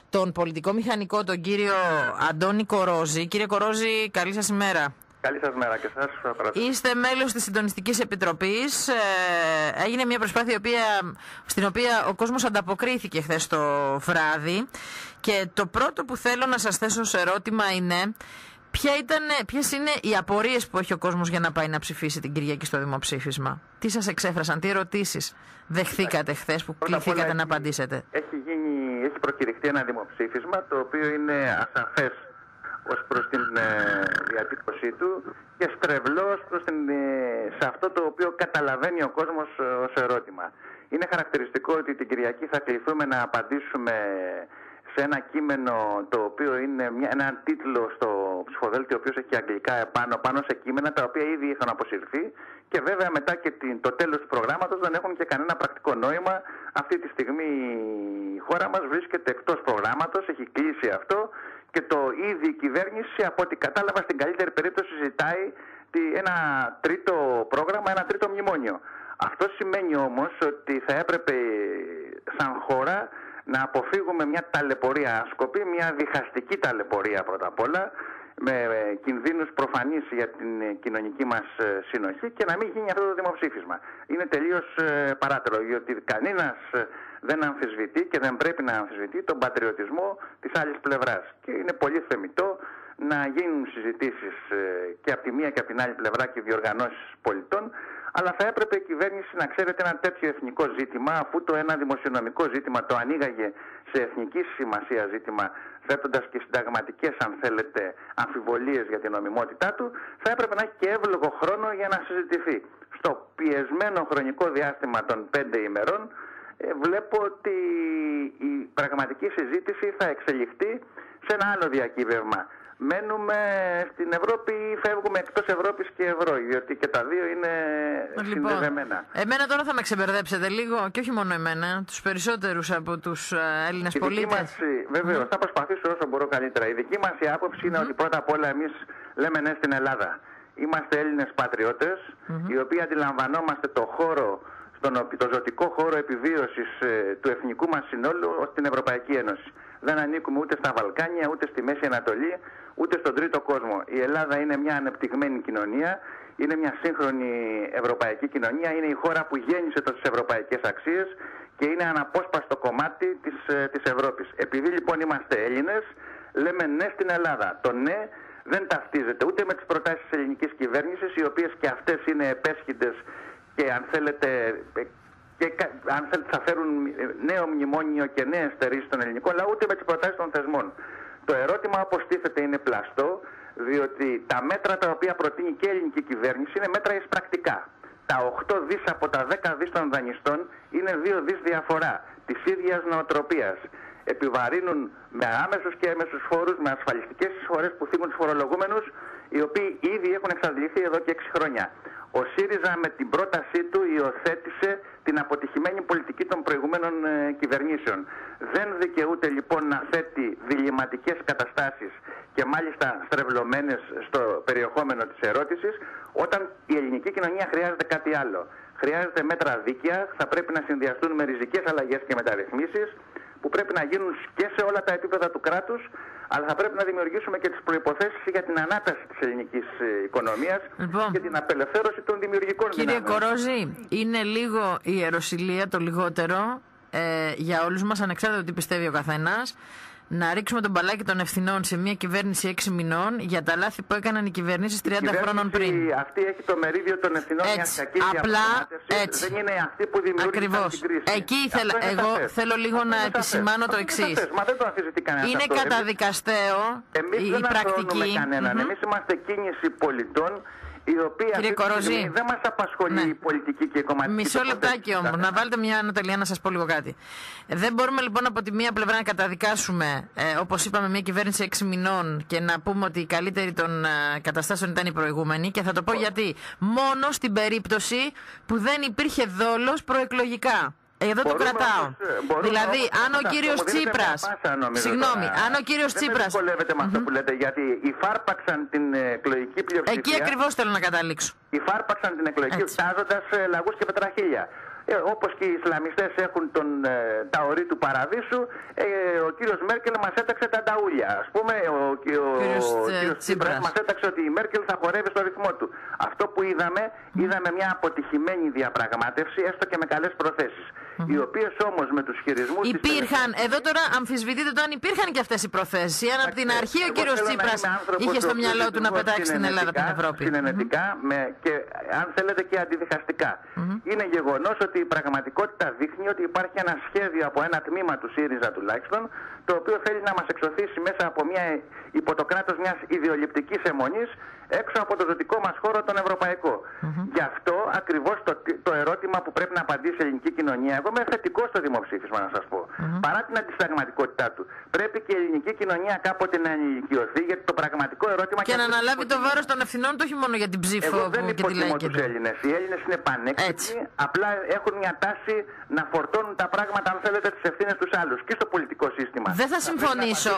τον πολιτικό μηχανικό, τον κύριο Αντώνη Κορόζη. Κύριε Κορόζη, καλή σας ημέρα. Καλή σας μέρα και σας. Είστε μέλος της Συντονιστικής Επιτροπής. Έγινε μια προσπάθεια στην οποία ο κόσμος ανταποκρίθηκε χθες το βράδυ. Και το πρώτο που θέλω να σας θέσω ως ερώτημα είναι ποιες είναι οι απορίες που έχει ο κόσμος για να πάει να ψηφίσει την Κυριακή στο δημοψήφισμα. Τι σας εξέφρασαν, τι ερωτήσεις δεχθήκατε χθες που κληθήκατε να απαντήσετε. Έχει προκηρυχθεί ένα δημοψήφισμα το οποίο είναι ασαφές ως προς την διατύπωσή του και στρεβλός σε αυτό το οποίο καταλαβαίνει ο κόσμος ως ερώτημα. Είναι χαρακτηριστικό ότι την Κυριακή θα κληθούμε να απαντήσουμε σε ένα κείμενο το οποίο είναι ένα τίτλο στο ψηφοδέλτιο, ο οποίος έχει αγγλικά πάνω σε κείμενα τα οποία ήδη είχαν αποσυρθεί και βέβαια μετά και το τέλος του προγράμματος δεν έχουν και κανένα πρακτικό νόημα. Αυτή τη στιγμή η χώρα μας βρίσκεται εκτός προγράμματος, έχει κλείσει αυτό και ήδη η κυβέρνηση, από ό,τι κατάλαβα, στην καλύτερη περίπτωση ζητάει ένα τρίτο πρόγραμμα, ένα τρίτο μνημόνιο. Αυτό σημαίνει όμως ότι θα έπρεπε σαν χώρα να αποφύγουμε μια ταλαιπωρία άσκοπη, μια διχαστική ταλαιπωρία πρώτα απ' όλα, με κινδύνους προφανείς για την κοινωνική μας συνοχή και να μην γίνει αυτό το δημοψήφισμα. Είναι τελείως παράτερο, γιατί κανένας δεν αμφισβητεί και δεν πρέπει να αμφισβητεί τον πατριωτισμό της άλλης πλευράς. Και είναι πολύ θεμιτό να γίνουν συζητήσεις και από τη μία και από την άλλη πλευρά και διοργανώσεις πολιτών, αλλά θα έπρεπε η κυβέρνηση να ξέρετε ένα τέτοιο εθνικό ζήτημα, αφού το ένα δημοσιονομικό ζήτημα το ανοίγαγε σε εθνική σημασία ζήτημα, θέτοντας και συνταγματικές, αν θέλετε, αμφιβολίες για την νομιμότητά του, θα έπρεπε να έχει και εύλογο χρόνο για να συζητηθεί. Στο πιεσμένο χρονικό διάστημα των 5 ημερών, βλέπω ότι η πραγματική συζήτηση θα εξελιχθεί σε ένα άλλο διακύβευμα. Μένουμε στην Ευρώπη ή φεύγουμε εκτός Ευρώπης και ευρώ, διότι και τα δύο είναι συνδεδεμένα. Εμένα τώρα θα με ξεμπερδέψετε λίγο, και όχι μόνο εμένα, τους περισσότερους από τους Έλληνες πολίτες. Βεβαίως, θα προσπαθήσω όσο μπορώ καλύτερα. Η δική μας η άποψη είναι ότι πρώτα απ' όλα εμείς λέμε ναι στην Ελλάδα. Είμαστε Έλληνες πατριώτες, οι οποίοι αντιλαμβανόμαστε το ζωτικό χώρο επιβίωσης του εθνικού μας συνόλου στην Ευρωπαϊκή Ένωση. Δεν ανήκουμε ούτε στα Βαλκάνια, ούτε στη Μέση Ανατολή, ούτε στον τρίτο κόσμο. Η Ελλάδα είναι μια ανεπτυγμένη κοινωνία, είναι μια σύγχρονη ευρωπαϊκή κοινωνία, είναι η χώρα που γέννησε τις ευρωπαϊκές αξίες και είναι αναπόσπαστο κομμάτι της Ευρώπης. Επειδή λοιπόν είμαστε Έλληνες, λέμε ναι στην Ελλάδα. Το ναι δεν ταυτίζεται ούτε με τις προτάσεις της ελληνικής κυβέρνησης, οι οποίες και αυτές είναι επέσχυντες και αν θέλετε θα φέρουν νέο μνημόνιο και νέες στερήσεις στον ελληνικό λαό, ούτε με τις προτάσεις των θεσμών. Το ερώτημα όπως τίθεται είναι πλαστό, διότι τα μέτρα τα οποία προτείνει και η ελληνική κυβέρνηση είναι μέτρα εισπρακτικά. Τα 8 δις από τα 10 δις των δανειστών είναι 2 δις διαφορά της ίδιας νοοτροπίας. Επιβαρύνουν με άμεσους και έμεσους φόρους, με ασφαλιστικές εισφορές που θίγουν τους φορολογούμενους, οι οποίοι ήδη έχουν εξαντληθεί εδώ και 6 χρόνια. Ο ΣΥΡΙΖΑ με την πρότασή του υιοθέτησε την αποτυχημένη πολιτική των προηγουμένων κυβερνήσεων. Δεν δικαιούται λοιπόν να θέτει διλημματικές καταστάσεις και μάλιστα στρεβλωμένες στο περιεχόμενο της ερώτησης, όταν η ελληνική κοινωνία χρειάζεται κάτι άλλο. Χρειάζεται μέτρα δίκαια, θα πρέπει να συνδυαστούν με ριζικές αλλαγές και μεταρρυθμίσεις, που πρέπει να γίνουν και σε όλα τα επίπεδα του κράτους, αλλά θα πρέπει να δημιουργήσουμε και τις προϋποθέσεις για την ανάταση της ελληνικής οικονομίας και την απελευθέρωση των δημιουργικών δυνάμεων. Κύριε Κορόζη, είναι λίγο η ιεροσυλία, το λιγότερο, για όλους μας, ανεξάρτητα τι πιστεύει ο καθένας, να ρίξουμε τον μπαλάκι των ευθυνών σε μια κυβέρνηση 6 μηνών για τα λάθη που έκαναν οι κυβερνήσεις 30 χρόνων πριν. Αυτή έχει το μερίδιο των ευθυνών μιας κακής διαπραγμάτευσης. Δεν είναι αυτή που δημιούργησαν την κρίση. Εκεί εγώ θέλω λίγο να επισημάνω το εξής. Μα δεν το αμφισβητεί κανένας. Είναι καταδικαστέο η πρακτική. Εμείς είμαστε κίνηση πολιτών, η οποία δεν μας απασχολεί η πολιτική και η κομματική. Μισό λεπτάκι όμως, να βάλετε μια ανατελεία να σας πω λίγο κάτι. Δεν μπορούμε λοιπόν από τη μία πλευρά να καταδικάσουμε, όπως είπαμε, μια κυβέρνηση 6 μηνών και να πούμε ότι η καλύτερη των καταστάσεων ήταν η προηγούμενη. Και θα το πω γιατί. Μόνο στην περίπτωση που δεν υπήρχε δόλος προεκλογικά. Εδώ το κρατάω. Δηλαδή, αν ο κύριος Τσίπρας. Συγγνώμη, αν ο κύριος Τσίπρας. Δεν δυσκολεύεται με αυτό που λέτε, γιατί υφάρπαξαν την εκλογική πλειοψηφία. Εκεί ακριβώς θέλω να καταλήξω. Υφάρπαξαν την εκλογική, φτάζοντας λαγούς και πετραχίλια. Όπως και οι Ισλαμιστές έχουν τα ορί του παραδείσου, ο κύριος Μέρκελ μας έταξε τα νταούλια. Ας πούμε, ο κύριος Τσίπρας μας έταξε ότι η Μέρκελ θα χορεύει στο ρυθμό του. Αυτό που είδαμε μια αποτυχημένη διαπραγμάτευση, έστω και με καλές προθέσεις. Οι οποίες όμως με τους χειρισμούς... Υπήρχαν, εδώ τώρα αμφισβητείτε το αν υπήρχαν και αυτές οι προθέσεις. Ή αν από την αρχή ο κύριος Τσίπρας είχε στο μυαλό του να πετάξει την Ελλάδα από την Ευρώπη. Συνενετικά και αν θέλετε και αντιδιχαστικά. Είναι γεγονός ότι η πραγματικότητα δείχνει ότι υπάρχει ένα σχέδιο από ένα τμήμα του ΣΥΡΙΖΑ τουλάχιστον, το οποίο θέλει να μας εξωθήσει μέσα από υπό το κράτος μιας ιδεολειπτικής αιμονής έξω από το ζωτικό μας χώρο τον ευρωπαϊκό. Γι' αυτό ακριβώς το ερώτημα που πρέπει να απαντήσει η ελληνική κοινωνία, εγώ είμαι θετικό στο δημοψήφισμα να σας πω, παρά την αντισταγματικότητά του. Πρέπει και η ελληνική κοινωνία κάποτε να ενηλικιωθεί, γιατί το πραγματικό ερώτημα... Και να αναλάβει το βάρος των ευθυνών του, όχι μόνο για την ψήφο και τη λαϊκή του. Οι Έλληνες είναι πανέξυπνοι, απλά έχουν μια τάση να φορτώνουν τα πράγματα, αν θέλετε, τις ευθύνες τους άλλους και στο πολιτικό σύστημα. Δεν θα συμφωνήσω,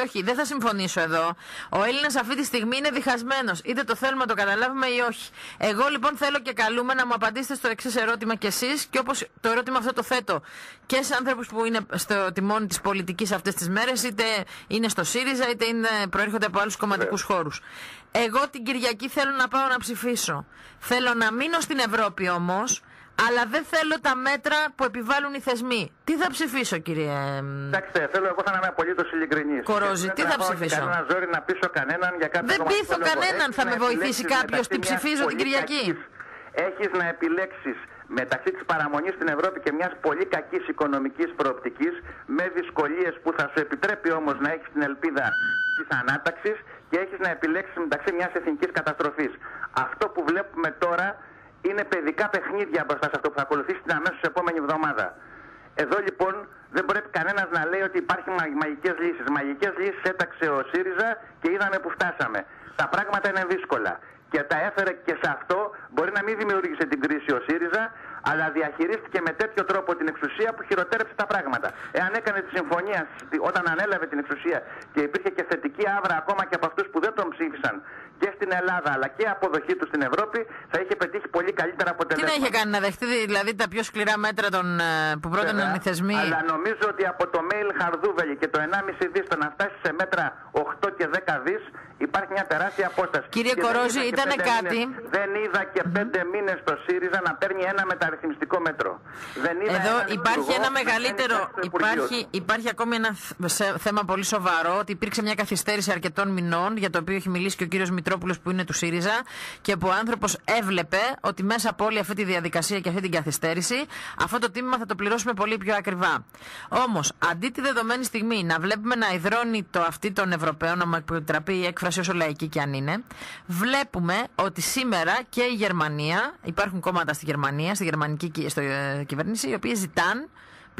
όχι, δεν θα συμφωνήσω εδώ. Ο Έλληνας αυτή τη στιγμή είναι διχασμένος. Είτε το θέλουμε να το καταλάβουμε ή όχι. Εγώ λοιπόν θέλω και καλούμε να μου απαντήσετε στο εξής ερώτημα κι εσείς, και όπως το ερώτημα αυτό το θέτω και σε άνθρωπους που είναι στο τιμόνι της πολιτικής αυτές τις μέρες, είτε είναι στο ΣΥΡΙΖΑ, είτε προέρχονται από άλλους κομματικούς χώρους. Εγώ την Κυριακή θέλω να πάω να ψηφίσω. Θέλω να μείνω στην Ευρώπη όμως, αλλά δεν θέλω τα μέτρα που επιβάλλουν οι θεσμοί. Τι θα ψηφίσω, κύριε... Κοιτάξτε, θέλω εγώ να είμαι απολύτως ειλικρινής. Κορόζη, τι θα ψηφίσω? Δεν ζόρι να πείσω κανέναν για κάποιο... Δεν πείθω κανέναν, θα με βοηθήσει κάποιος. Τι ψηφίζω την Κυριακή? Έχεις να επιλέξεις μεταξύ της παραμονής στην Ευρώπη και μιας πολύ κακής οικονομικής προοπτικής, με δυσκολίες που θα σου επιτρέπει όμως να έχεις την ελπίδα της ανάταξης, και έχεις να επιλέξεις μεταξύ μιας εθνικής καταστροφής. Αυτό που βλέπουμε τώρα είναι παιδικά παιχνίδια μπροστά σε αυτό που θα ακολουθήσει την αμέσως επόμενη εβδομάδα. Εδώ λοιπόν δεν πρέπει κανένας να λέει ότι υπάρχουν μαγικές λύσεις. Μαγικές λύσεις έταξε ο ΣΥΡΙΖΑ και είδαμε που φτάσαμε. Τα πράγματα είναι δύσκολα. Και τα έφερε και σε αυτό. Μπορεί να μην δημιούργησε την κρίση ο ΣΥΡΙΖΑ, αλλά διαχειρίστηκε με τέτοιο τρόπο την εξουσία που χειροτέρεψε τα πράγματα. Εάν έκανε τη συμφωνία όταν ανέλαβε την εξουσία και υπήρχε και θετική άβρα ακόμα και από αυτούς που δεν τον ψήφισαν και στην Ελλάδα, αλλά και αποδοχή του στην Ευρώπη, θα είχε πετύχει πολύ καλύτερα αποτελέσματα. Τι να είχε κάνει, να δεχτεί δηλαδή τα πιο σκληρά μέτρα που πρότειναν οι θεσμοί? Αλλά νομίζω ότι από το mail Χαρδούβελη και το 1,5 δις το να φτάσει σε μέτρα 8 και 10 δις, υπάρχει μια τεράστια απόσταση. Κύριε Κορόζη, ήταν κάτι... Δεν είδα και 5 μήνες το ΣΥΡΙΖΑ να παίρνει ένα μεταρρυθμιστικό μέτρο. Δεν είδα. Εδώ υπάρχει ένα μεγαλύτερο... Υπάρχει ακόμη ένα θέμα πολύ σοβαρό, ότι υπήρξε μια καθυστέρηση αρκετών μηνών, για το οποίο έχει μιλήσει και ο κύριος Μητρόπουλος που είναι του ΣΥΡΙΖΑ, και που ο άνθρωπος έβλεπε ότι μέσα από όλη αυτή τη διαδικασία και αυτή την καθυστέρηση, αυτό το τίμημα θα το πληρώσουμε πολύ πιο ακριβά. Όμως, αντί τη δεδομένη στιγμή να βλέπουμε να υδρώνει το αυτή των Ευρωπαίων, να μου επιτραπεί η έκφραση όσο λαϊκή κι αν είναι, βλέπουμε ότι σήμερα και η Γερμανία, υπάρχουν κόμματα στη Γερμανία, στη γερμανική κυβέρνηση, οι οποίοι ζητάν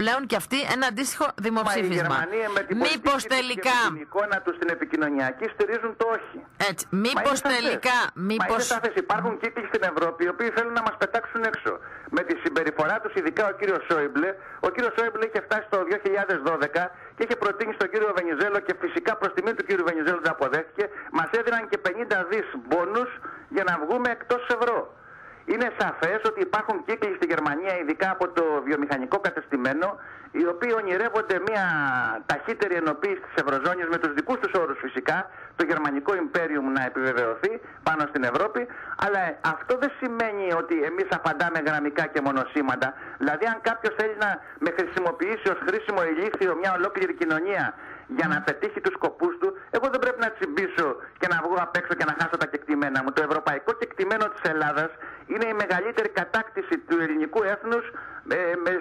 πλέον και αυτοί ένα αντίστοιχο δημοψήφισμα. Μήπως τελικά. Την εικόνα του στην επικοινωνιακή στηρίζουν το όχι. Έτσι. Μήπως τελικά. Υπάρχουν κύκλοι στην Ευρώπη οι οποίοι θέλουν να μας πετάξουν έξω. Με τη συμπεριφορά τους, ειδικά ο κύριος Σόιμπλε. Ο κύριος Σόιμπλε είχε φτάσει το 2012 και είχε προτείνει στον κύριο Βενιζέλο, και φυσικά προς τιμή του κύριου Βενιζέλου το αποδέχτηκε, μας έδιναν και 50 δις μπόνους για να βγούμε εκτός ευρώ. Είναι σαφές ότι υπάρχουν κύκλοι στη Γερμανία, ειδικά από το βιομηχανικό κατεστημένο, οι οποίοι ονειρεύονται μια ταχύτερη ενοποίηση της Ευρωζώνης με τους δικούς τους όρους φυσικά, το γερμανικό Ιμπέριουμ να επιβεβαιωθεί πάνω στην Ευρώπη, αλλά αυτό δεν σημαίνει ότι εμείς απαντάμε γραμμικά και μονοσήμαντα. Δηλαδή αν κάποιος θέλει να με χρησιμοποιήσει ως χρήσιμο ηλίθιο μια ολόκληρη κοινωνία για να πετύχει τους σκοπούς του, εγώ δεν πρέπει να τσιμπήσω και να βγω απ' έξω και να χάσω τα κεκτημένα μου. Το ευρωπαϊκό κεκτημένο της Ελλάδας είναι η μεγαλύτερη κατάκτηση του ελληνικού έθνους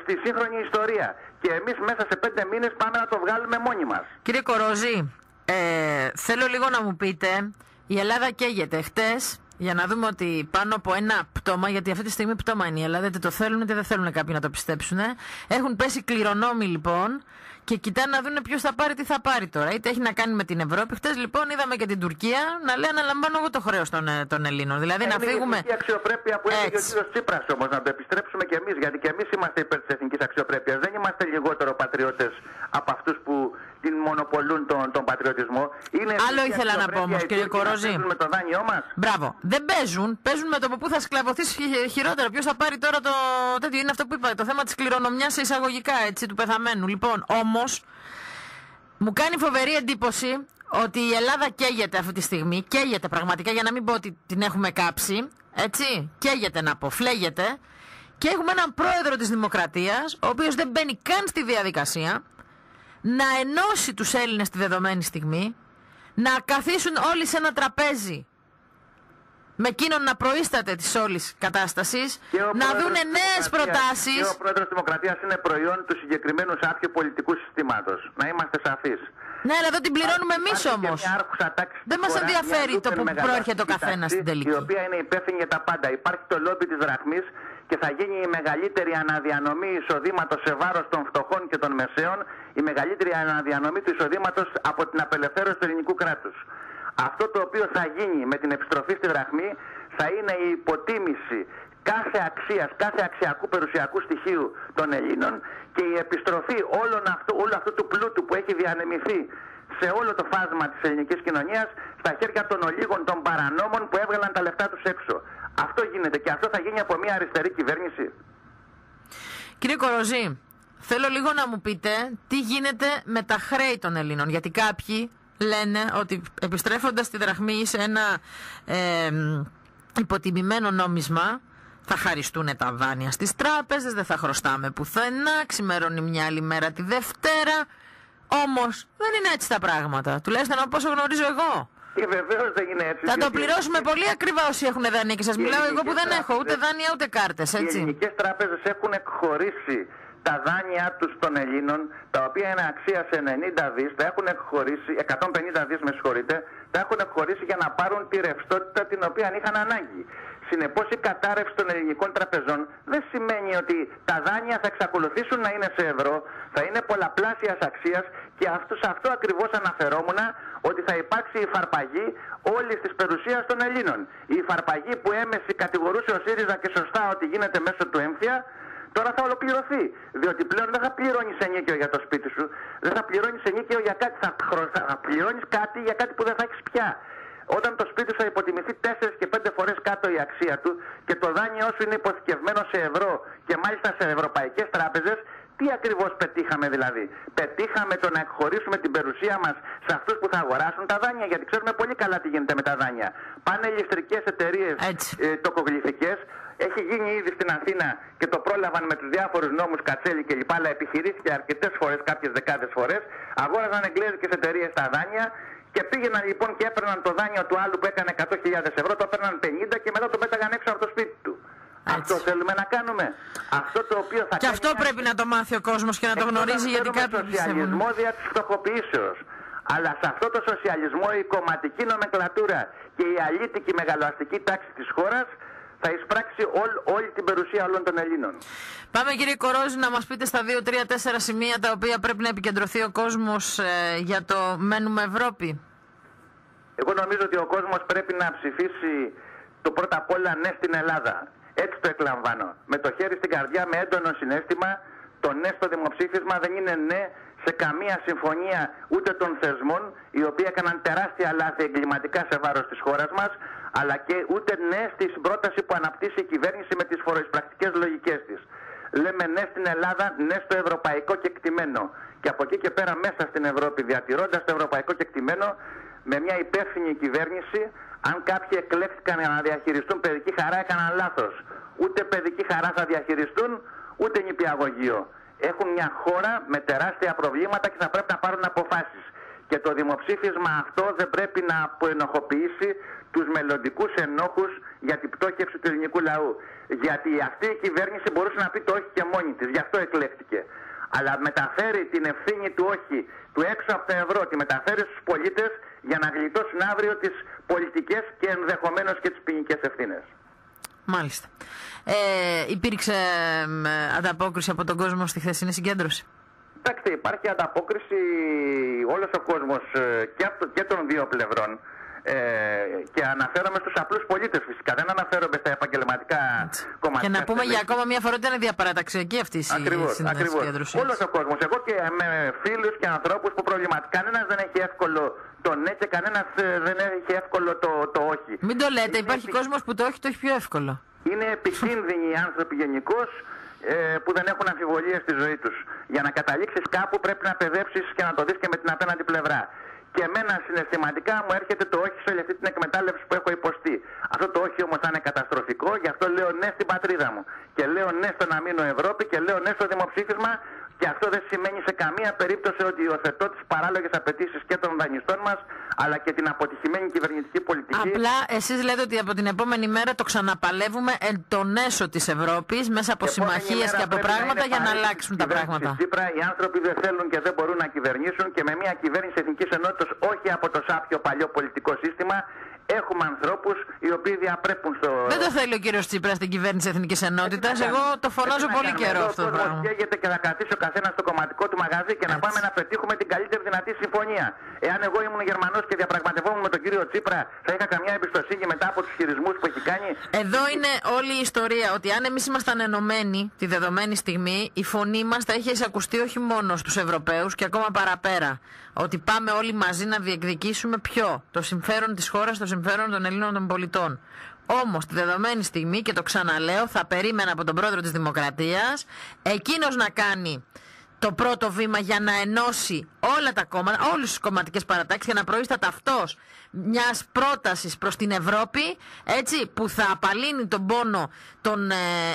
στη σύγχρονη ιστορία. Και εμείς μέσα σε 5 μήνες πάμε να το βγάλουμε μόνοι μας. Κύριε Κορόζη, θέλω λίγο να μου πείτε, η Ελλάδα καίγεται. Χτες, για να δούμε ότι πάνω από ένα πτώμα, γιατί αυτή τη στιγμή πτώμα είναι η Ελλάδα, είτε το θέλουν είτε δεν θέλουν κάποιοι να το πιστέψουν, έχουν πέσει κληρονόμοι λοιπόν και κοιτάνε να δουν ποιος θα πάρει, τι θα πάρει τώρα. Είτε έχει να κάνει με την Ευρώπη. Χτες λοιπόν είδαμε και την Τουρκία να λέει αναλαμβάνω εγώ το χρέος των Ελλήνων. Δηλαδή να φύγουμε. Είναι η αξιοπρέπεια που έχει ο κύριος Τσίπρας όμως, να το επιστρέψουμε κι εμείς. Γιατί κι εμείς είμαστε υπέρ της εθνικής αξιοπρέπειας. Δεν είμαστε λιγότερο πατριώτες από αυτούς που την μονοπολούν τον πατριωτισμό. Άλλο ήθελα να πω όμως, κύριε Κορόζη. Με το δάνειό μας. Μπράβο. Δεν παίζουν με το που θα σκλαβωθείς χειρότερα. Ποιος θα πάρει τώρα το τέτοιο? Είναι αυτό που είπα, το θέμα της κληρονομιάς σε εισαγωγικά, έτσι, του πεθαμένου. Λοιπόν, όμως, μου κάνει φοβερή εντύπωση ότι η Ελλάδα καίγεται αυτή τη στιγμή. Καίγεται πραγματικά, για να μην πω ότι την έχουμε κάψει. Έτσι, καίγεται να πω, φλέγεται. Και έχουμε έναν πρόεδρο της Δημοκρατίας, ο οποίος δεν μπαίνει καν στη διαδικασία να ενώσει τους Έλληνες τη δεδομένη στιγμή, να καθίσουν όλοι σε ένα τραπέζι με εκείνον να προείσταται της όλης κατάστασης, να δούνε νέες προτάσεις. Και ο πρόεδρος της Δημοκρατίας είναι προϊόν του συγκεκριμένου σάπιου πολιτικού συστήματος. Να είμαστε σαφείς. Ναι, αλλά εδώ την πληρώνουμε εμείς όμως. Δεν μας ενδιαφέρει το που προέρχεται ο καθένας στην τελική. Η οποία είναι υπεύθυνη για τα πάντα. Υπάρχει το λόμπι της δραχμής και θα γίνει η μεγαλύτερη αναδιανομή εισοδήματος σε βάρος των φτωχών και των μεσαίων, η μεγαλύτερη αναδιανομή του εισοδήματος από την απελευθέρωση του ελληνικού κράτους. Αυτό το οποίο θα γίνει με την επιστροφή στη δραχμή θα είναι η υποτίμηση κάθε αξίας, κάθε αξιακού περιουσιακού στοιχείου των Ελλήνων και η επιστροφή όλου αυτού του πλούτου που έχει διανεμηθεί σε όλο το φάσμα της ελληνικής κοινωνίας στα χέρια των ολίγων των παρανόμων που έβγαλαν τα λεφτά τους έξω. Αυτό γίνεται και αυτό θα γίνει από μια αριστερή κυβέρνηση. Κύριε Κοροζή, θέλω λίγο να μου πείτε τι γίνεται με τα χρέη των Ελλήνων, γιατί κάποιοι λένε ότι επιστρέφοντας τη δραχμή σε ένα υποτιμημένο νόμισμα θα χαριστούν τα δάνεια στις τράπεζες, δεν θα χρωστάμε πουθενά, ξημερώνει μια άλλη μέρα τη Δευτέρα. Όμως δεν είναι έτσι τα πράγματα, τουλάχιστον από όσο γνωρίζω εγώ. Και βεβαίως δεν είναι έτσι. Θα το πληρώσουμε πολύ ακριβά όσοι έχουν δάνεια και σας μιλάω εγώ που δεν έχω ούτε δάνεια ούτε κάρτες, έτσι. Οι ελληνικές τράπεζες έχουν εκχωρήσει τα δάνειά τους των Ελλήνων, τα οποία είναι αξία σε 90 δις, τα έχουν εκχωρήσει, 150 δις με συγχωρείτε, τα έχουν εκχωρήσει για να πάρουν τη ρευστότητα την οποία είχαν ανάγκη. Συνεπώς η κατάρρευση των ελληνικών τραπεζών δεν σημαίνει ότι τα δάνεια θα εξακολουθήσουν να είναι σε ευρώ, θα είναι πολλαπλάσιας αξίας και σε αυτό ακριβώς αναφερόμουν ότι θα υπάρξει η υφαρπαγή όλης της περιουσίας των Ελλήνων. Η υφαρπαγή που έμεση κατηγορούσε ο ΣΥΡΙΖΑ και σωστά ότι γίνεται μέσω του έμφυα, τώρα θα ολοκληρωθεί. Διότι πλέον δεν θα πληρώνεις ενίκιο για το σπίτι σου, δεν θα πληρώνεις ενίκιο για κάτι, θα πληρώνεις κάτι για κάτι που δεν θα έχεις πια. Όταν το σπίτι σου θα υποτιμηθεί 4 και 5 φορές κάτω η αξία του και το δάνειό σου είναι υποθηκευμένο σε ευρώ και μάλιστα σε ευρωπαϊκές τράπεζες, τι ακριβώς πετύχαμε δηλαδή? Πετύχαμε το να εκχωρήσουμε την περιουσία μας σε αυτούς που θα αγοράσουν τα δάνεια, γιατί ξέρουμε πολύ καλά τι γίνεται με τα δάνεια. Πάνε ηλεκτρικές εταιρείες τοκογλυφικές. Έχει γίνει ήδη στην Αθήνα και το πρόλαβαν με τους διάφορους νόμους Κατσέλη κλπ. Αλλά επιχειρήθηκε αρκετές φορές, κάποιες δεκάδες φορές. Αγόραζαν εγγλέζικες εταιρείες τα δάνεια και πήγαιναν λοιπόν και έπαιρναν το δάνειο του άλλου που έκανε 100.000 ευρώ, το έπαιρναν 50 και μετά το πέταγαν έξω από το σπίτι του. Έτσι. Αυτό θέλουμε να κάνουμε. Αυτό το οποίο θα και αυτό πρέπει να το μάθει ο κόσμος και να το γνωρίζει, γιατί κάποιοι σοσιαλισμό δια της φτωχοποιήσεως. Αλλά σε αυτό το σοσιαλισμό η κομματική νομεκλατούρα και η αλήτικη μεγαλοαστική τάξη της χώρας θα εισπράξει όλη την περιουσία όλων των Ελλήνων. Πάμε κύριε Κορόζη να μας πείτε στα 2, 3, 4 σημεία τα οποία πρέπει να επικεντρωθεί ο κόσμος για το μένουμε Ευρώπη. Εγώ νομίζω ότι ο κόσμος πρέπει να ψηφίσει το πρώτα απ' όλα ναι στην Ελλάδα. Έτσι το εκλαμβάνω. Με το χέρι στην καρδιά, με έντονο συναίσθημα, το ναι στο δημοψήφισμα δεν είναι ναι σε καμία συμφωνία ούτε των θεσμών, οι οποίοι έκαναν τεράστια λάθη εγκληματικά σε βάρος της χώρας μας, αλλά και ούτε ναι στην πρόταση που αναπτύσσει η κυβέρνηση με τις φοροεισπρακτικές λογικές της. Λέμε ναι στην Ελλάδα, ναι στο ευρωπαϊκό κεκτημένο. Και από εκεί και πέρα μέσα στην Ευρώπη, διατηρώντας το ευρωπαϊκό κεκτημένο, με μια υπεύθυνη κυβέρνηση, αν κάποιοι εκλέχθηκαν για να διαχειριστούν παιδική χαρά, έκαναν λάθος. Ούτε παιδική χαρά θα διαχειριστούν, ούτε νηπιαγωγείο. Έχουν μια χώρα με τεράστια προβλήματα και θα πρέπει να πάρουν αποφάσεις. Και το δημοψήφισμα αυτό δεν πρέπει να αποενοχοποιήσει τους μελλοντικούς ενόχους για την πτώχευση του ελληνικού λαού. Γιατί αυτή η κυβέρνηση μπορούσε να πει το όχι και μόνη της, γι' αυτό εκλέχτηκε. Αλλά μεταφέρει την ευθύνη του όχι, του έξω από το ευρώ, τη μεταφέρει στους πολίτες για να γλιτώσουν αύριο τις πολιτικές και ενδεχομένως και τις ποινικές ευθύνες. Μάλιστα. Υπήρξε ανταπόκριση από τον κόσμο στη χθεσινή συγκέντρωση? Κοιτάξτε, υπάρχει ανταπόκριση όλος ο κόσμος και των δύο πλευρών. Και αναφέρομαι στους απλούς πολίτες φυσικά, δεν αναφέρομαι στα επαγγελματικά κομματικά. Και να πούμε για ακόμα μια φορά ότι είναι διαπαραταξιακή αυτή η συγκέντρωση. Όλος ο κόσμος, εγώ και με φίλους και ανθρώπους που προβληματικά, κανένας δεν έχει εύκολο το ναι και κανένας δεν έχει εύκολο το όχι. Μην το λέτε, υπάρχει κόσμος που το όχι το έχει πιο εύκολο. Είναι επικίνδυνοι οι άνθρωποι γενικώς που δεν έχουν αμφιβολίες στη ζωή τους. Για να καταλήξεις κάπου πρέπει να παιδέψεις και να το δεις και με την απέναντι πλευρά. Και εμένα συναισθηματικά μου έρχεται το όχι σε όλη αυτή την εκμετάλλευση που έχω υποστεί. Αυτό το όχι όμως θα είναι καταστροφικό, γι' αυτό λέω ναι στην πατρίδα μου. Και λέω ναι στο να μείνω Ευρώπη και λέω ναι στο δημοψήφισμα. Και αυτό δεν σημαίνει σε καμία περίπτωση ότι υιοθετώ τις παράλογες απαιτήσεις και των δανειστών μας, αλλά και την αποτυχημένη κυβερνητική πολιτική. Απλά εσείς λέτε ότι από την επόμενη μέρα το ξαναπαλεύουμε τον έσω της Ευρώπης μέσα από συμμαχίες και από πράγματα για να αλλάξουν τα πράγματα. Στην Τσίπρα οι άνθρωποι δεν θέλουν και δεν μπορούν να κυβερνήσουν και με μια κυβέρνηση Εθνικής Ενότητας, όχι από το σάπιο παλιό πολιτικό σύστημα. Έχουμε ανθρώπους οι οποίοι διαπρέπουν στο. Δεν το θέλει ο κύριος Τσίπρας στην κυβέρνηση Εθνικής Ενότητας. Εγώ το φωνάζω πολύ καιρό αυτό το πράγμα. Καίγεται και θα κρατήσει ο καθένας στο κομματικό του μαγαζί και να πάμε να πετύχουμε την καλύτερη δυνατή συμφωνία. Εάν εγώ ήμουν Γερμανός και διαπραγματευόμουν με τον κύριο Τσίπρα, θα είχα καμιά εμπιστοσύνη μετά από τους χειρισμούς που έχει κάνει. Εδώ είναι όλη η ιστορία. Ότι αν εμείς ήμασταν ενωμένοι τη δεδομένη στιγμή, η φωνή μας θα είχε εισακουστεί όχι μόνο στους Ευρωπαίους και ακόμα παραπέρα. Ότι πάμε όλοι μαζί να διεκδικήσουμε ποιο? Το συμφέρον της χώρας, το συμφέρον των Ελλήνων των πολιτών. Όμως τη δεδομένη στιγμή, και το ξαναλέω, θα περίμενα από τον πρόεδρο της Δημοκρατίας εκείνος να κάνει το πρώτο βήμα για να ενώσει όλα τα κόμματα, όλες τις κομματικές παρατάξεις, και να προείσταται αυτός μιας πρότασης προς την Ευρώπη, έτσι, που θα απαλύνει τον πόνο των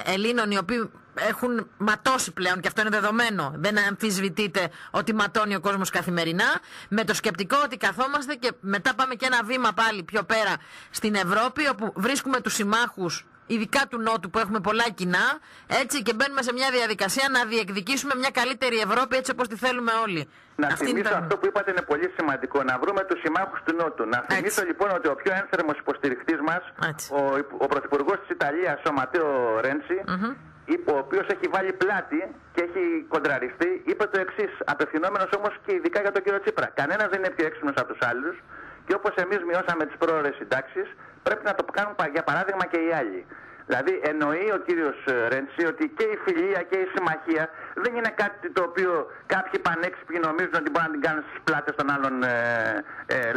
Ελλήνων οι οποίοι έχουν ματώσει πλέον, και αυτό είναι δεδομένο. Δεν αμφισβητείται ότι ματώνει ο κόσμος καθημερινά, με το σκεπτικό ότι καθόμαστε και μετά πάμε και ένα βήμα πάλι πιο πέρα στην Ευρώπη, όπου βρίσκουμε τους συμμάχους, ειδικά του Νότου, που έχουμε πολλά κοινά, έτσι, και μπαίνουμε σε μια διαδικασία να διεκδικήσουμε μια καλύτερη Ευρώπη έτσι όπως τη θέλουμε όλοι. Να θυμίσω αυτό που είπατε είναι πολύ σημαντικό, να βρούμε τους συμμάχους του Νότου. Να θυμίσω λοιπόν ότι ο πιο ένθερμος υποστηριχτής μας, ο Πρωθυπουργός της Ιταλίας, ο Ματέο Ρέντσι, ο οποίος έχει βάλει πλάτη και έχει κοντραριστεί, είπε το εξής, απευθυνόμενος όμως και ειδικά για τον κύριο Τσίπρα. Κανένας δεν είναι πιο έξυπνος από τους άλλους και όπως εμείς μειώσαμε τις πρόορες συντάξεις, πρέπει να το κάνουν για παράδειγμα και οι άλλοι. Δηλαδή εννοεί ο κύριος Ρέντσι ότι και η φιλία και η συμμαχία δεν είναι κάτι το οποίο κάποιοι πανέξυπνοι νομίζουν ότι μπορούν να την κάνουν στις πλάτες των άλλων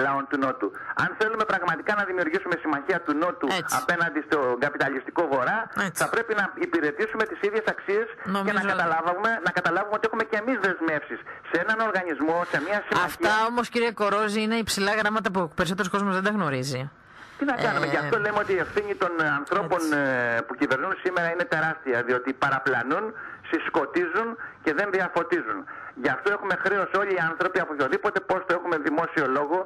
λαών του Νότου. Αν θέλουμε πραγματικά να δημιουργήσουμε συμμαχία του Νότου απέναντι στο καπιταλιστικό Βορρά, θα πρέπει να υπηρετήσουμε τις ίδιες αξίες και να καταλάβουμε ότι έχουμε και εμείς δεσμεύσεις σε έναν οργανισμό, σε μια συμμαχία. Αυτά όμως, κύριε Κορόζη, είναι υψηλά γράμματα που περισσότερος κόσμος δεν τα γνωρίζει. Τι να κάνουμε, γι' αυτό λέμε ότι η ευθύνη των ανθρώπων που κυβερνούν σήμερα είναι τεράστια, διότι παραπλανούν, συσκοτίζουν και δεν διαφωτίζουν. Γι' αυτό έχουμε χρέος όλοι οι άνθρωποι, από οποιοδήποτε πόστο έχουμε δημόσιο λόγο,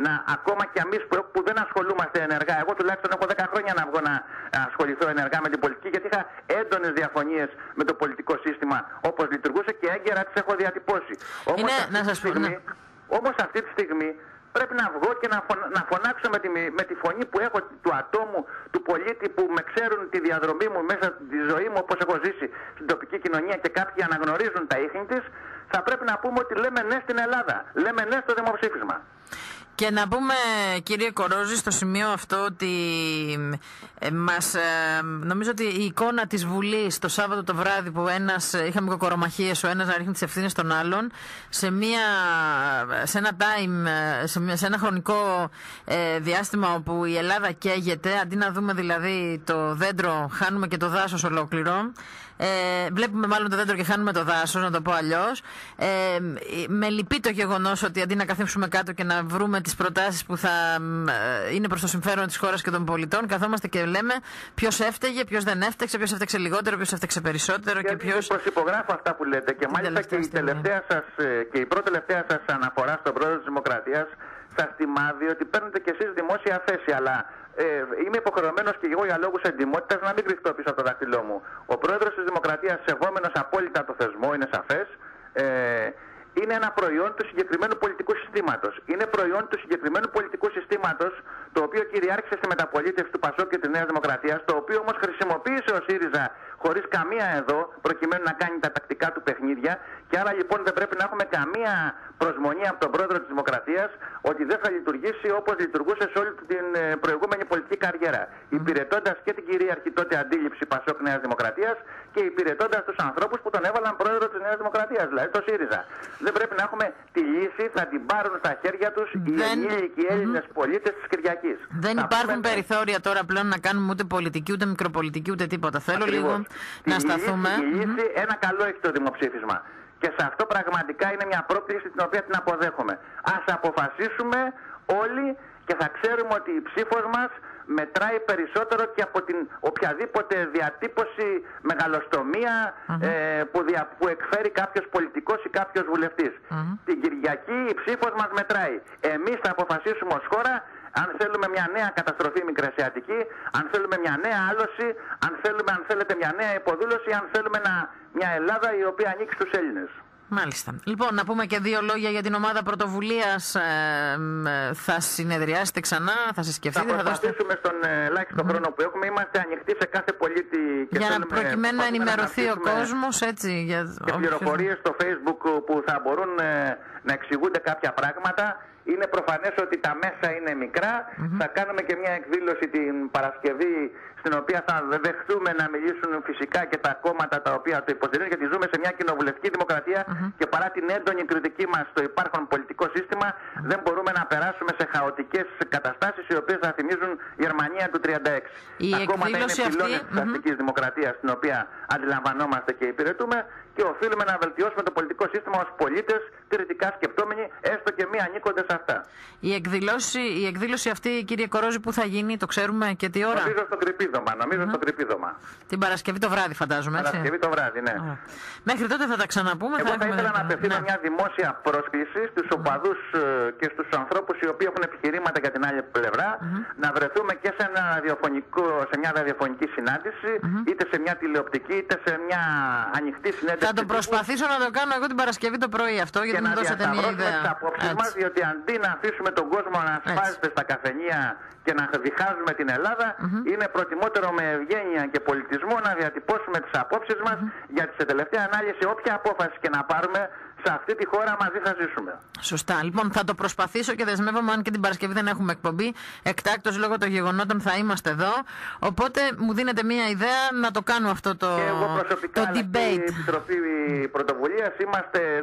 να ακόμα και εμείς που δεν ασχολούμαστε ενεργά, εγώ τουλάχιστον έχω 10 χρόνια να βγω να ασχοληθώ ενεργά με την πολιτική, γιατί είχα έντονες διαφωνίες με το πολιτικό σύστημα όπως λειτουργούσε και έγκαιρα τις έχω διατυπώσει. Όμως αυτή τη στιγμή πρέπει να βγω και να φωνάξω με τη φωνή που έχω του ατόμου, του πολίτη που με ξέρουν τη διαδρομή μου μέσα τη ζωή μου όπως έχω ζήσει στην τοπική κοινωνία και κάποιοι αναγνωρίζουν τα ίχνη της. Θα πρέπει να πούμε ότι λέμε ναι στην Ελλάδα, λέμε ναι στο δημοψήφισμα. Και να πούμε, κύριε Κορόζη, στο σημείο αυτό ότι νομίζω ότι η εικόνα της Βουλής το Σάββατο το βράδυ που είχαμε κοκορομαχίες, ο ένας να ρίχνει τις ευθύνες στον άλλον, σε ένα χρονικό διάστημα όπου η Ελλάδα καίγεται, αντί να δούμε δηλαδή το δέντρο, χάνουμε και το δάσος ολόκληρο. Βλέπουμε μάλλον το δέντρο και χάνουμε το δάσος, να το πω αλλιώς. Με λυπεί το γεγονός ότι αντί να καθίσουμε κάτω και να βρούμε τις προτάσεις που θα είναι προς το συμφέρον της χώρας και των πολιτών, καθόμαστε και λέμε ποιος έφταιγε, ποιος δεν έφταξε, ποιος έφταξε λιγότερο, ποιος έφταξε περισσότερο και ποιος. Προσυπογράφω αυτά που λέτε και μάλιστα και η πρώτη τελευταία σας αναφορά στον πρόεδρο της Δημοκρατίας σας θυμάδει ότι παίρνετε κι εσείς δημόσια θέση, αλλά είμαι υποχρεωμένος και εγώ για λόγους εντιμότητας να μην κρυφτώ πίσω από το δάχτυλό μου. Ο πρόεδρος της Δημοκρατίας, σεβόμενος απόλυτα το θεσμό, είναι σαφές, είναι ένα προϊόν του συγκεκριμένου πολιτικού συστήματος. Είναι προϊόν του συγκεκριμένου πολιτικού συστήματος, το οποίο κυριάρχησε στη μεταπολίτευση του ΠΑΣΟΚ και της Νέας Δημοκρατίας, το οποίο όμως χρησιμοποίησε ο ΣΥΡΙΖΑ χωρίς καμία εδώ, προκειμένου να κάνει τα τακτικά του παιχνίδια. Και άρα λοιπόν δεν πρέπει να έχουμε καμία προσμονή από τον πρόεδρο της Δημοκρατίας ότι δεν θα λειτουργήσει όπως λειτουργούσε σε όλη την προηγούμενη πολιτική καριέρα. Υπηρετώντας και την κυρίαρχη τότε αντίληψη Πασόκ Νέας Δημοκρατίας και υπηρετώντας τους ανθρώπους που τον έβαλαν πρόεδρο της Νέας Δημοκρατίας, δηλαδή το ΣΥΡΙΖΑ. Δεν πρέπει να έχουμε τη λύση, θα την πάρουν στα χέρια τους οι ενήλικοι Έλληνες πολίτες της Κυριακής. Δεν υπάρχουν περιθώρια τώρα πλέον να κάνουμε ούτε πολιτική, ούτε μικροπολιτική, ούτε τίποτα. Θέλω λίγο να σταθούμε. Η λύση, ένα καλό έχει το δημοψήφισμα. Και σε αυτό πραγματικά είναι μια πρόκληση την οποία την αποδέχομαι. Ας αποφασίσουμε όλοι και θα ξέρουμε ότι η ψήφος μας μετράει περισσότερο και από την οποιαδήποτε διατύπωση, μεγαλοστομία που εκφέρει κάποιος πολιτικός ή κάποιος βουλευτής. Την Κυριακή η ψήφος μας μετράει. Εμείς θα αποφασίσουμε ως χώρα αν θέλουμε μια νέα καταστροφή μικρασιατική, αν θέλουμε μια νέα άλωση, αν θέλουμε, αν θέλετε, μια νέα υποδούλωση, αν θέλουμε μια Ελλάδα η οποία ανήκει στους Έλληνες. Μάλιστα. Λοιπόν, να πούμε και δύο λόγια για την ομάδα πρωτοβουλίας. Θα συνεδριάσετε ξανά, θα συσκεφτείτε, θα προσπαθήσουμε στον ελάχιστο χρόνο που έχουμε. Είμαστε ανοιχτοί σε κάθε πολίτη και για να προκειμένου να ενημερωθεί ο κόσμος, έτσι. Για και πληροφορίες στο Facebook που θα μπορούν να εξηγούνται κάποια πράγματα. Είναι προφανές ότι τα μέσα είναι μικρά. Θα κάνουμε και μια εκδήλωση την Παρασκευή, στην οποία θα δεχτούμε να μιλήσουν φυσικά και τα κόμματα τα οποία το υποστηρίζουν, γιατί ζούμε σε μια κοινοβουλευτική δημοκρατία και παρά την έντονη κριτική μας στο υπάρχον πολιτικό σύστημα, δεν μπορούμε να περάσουμε σε χαοτικές καταστάσεις οι οποίες θα θυμίζουν Γερμανία του 1936. Τα κόμματα είναι πυλώνες της αστικής δημοκρατίας, την οποία αντιλαμβανόμαστε και υπηρετούμε, και οφείλουμε να βελτιώσουμε το πολιτικό σύστημα ως πολίτες, κριτικά σκεπτόμενοι, έστω και μη ανήκοντες σε αυτά. Η εκδήλωση αυτή, κύριε Κορόζη, που θα γίνει, το ξέρουμε και τι ώρα? Νομίζω στο Κρυπίδωμα. Την Παρασκευή το βράδυ, φαντάζομαι, έτσι. Παρασκευή το βράδυ, ναι. Μέχρι τότε θα τα ξαναπούμε. Εγώ θα ήθελα να απευθύνω μια δημόσια πρόσκληση στους οπαδούς και στους ανθρώπους οι οποίοι έχουν επιχειρήματα για την άλλη πλευρά, να βρεθούμε και σε μια ραδιοφωνική συνάντηση, είτε σε μια τηλεοπτική, είτε σε μια ανοιχτή συνέντευξη. Θα το προσπαθήσω να το κάνω εγώ την Παρασκευή το πρωί αυτό, γιατί μου δώσατε μια ιδέα. Τις απόψεις μας, διότι αντί να αφήσουμε τον κόσμο να σφάζεται στα καφενεία και να διχάζουμε την Ελλάδα, είναι προτιμότερο με ευγένεια και πολιτισμό να διατυπώσουμε τις απόψεις μας, γιατί σε τελευταία ανάλυση όποια απόφαση και να πάρουμε, σε αυτή τη χώρα μαζί θα ζήσουμε. Σωστά. Λοιπόν, θα το προσπαθήσω και δεσμεύομαι, αν και την Παρασκευή δεν έχουμε εκπομπή. Εκτάκτως λόγω των γεγονότων θα είμαστε εδώ. Οπότε μου δίνετε μια ιδέα να το κάνω αυτό το, και εγώ προσωπικά, το debate. Η Επιτροπή Πρωτοβουλίας είμαστε